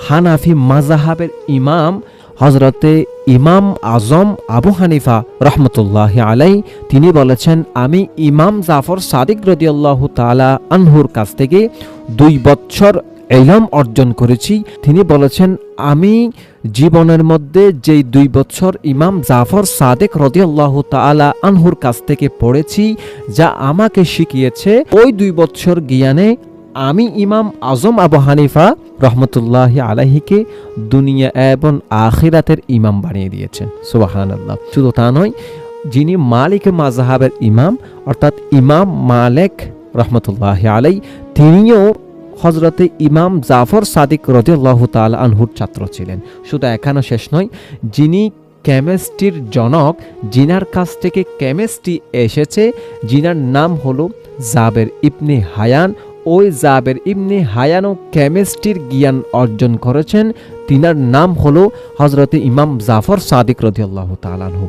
হানাফি মাযহাবের ইমাম হযরতে ইমাম আজম আবু হানিফা রহমতুল্লাহি আলাইহি তিনি বলেছেন, আমি ইমাম জাফর সাদিক রাদিয়াল্লাহু তাআলা আনহুর কাছ থেকে 2 বছর ইলম অর্জন করেছি। তিনি বলেছেন, আমি জীবনের মধ্যে যেই 2 বছর ইমাম জাফর সাদিক রাদিয়াল্লাহু তাআলা আনহুর কাছ থেকে পড়েছি, যা আমাকে শিখিয়েছে, ওই 2 বছর জ্ঞানে আমি ইমাম আজম আবু হানিফা রহমতুল্লাহি আলাইহিকে দুনিয়া এবং আখিরাতের ইমাম বানিয়ে দিয়েছেন। সুবহানাল্লাহ। শুধু তা নয়, যিনি মালিক মাযহাবের ইমাম অর্থাৎ ইমাম মালিক রহমতুল্লাহি আলাইহি, তিনিও হযরতে ইমাম জাফর সাদিক রাদিয়াল্লাহু তাআলা আনহুর ছাত্র ছিলেন। শুধু এখানে শেষ নয়, যিনি কেমিস্ট্রির জনক, জিনার কাছ থেকে কেমিস্ট্রি এসেছে, জিনার নাম হলো জাবের ইবনে হায়ান, ওই জাবের ইবনে হায়ানও কেমিস্ট্রির জ্ঞান অর্জন করেছেন। তিনার নাম হলো হযরতে ইমাম জাফর সাদিক রাদিয়াল্লাহু তাআলা আনহু।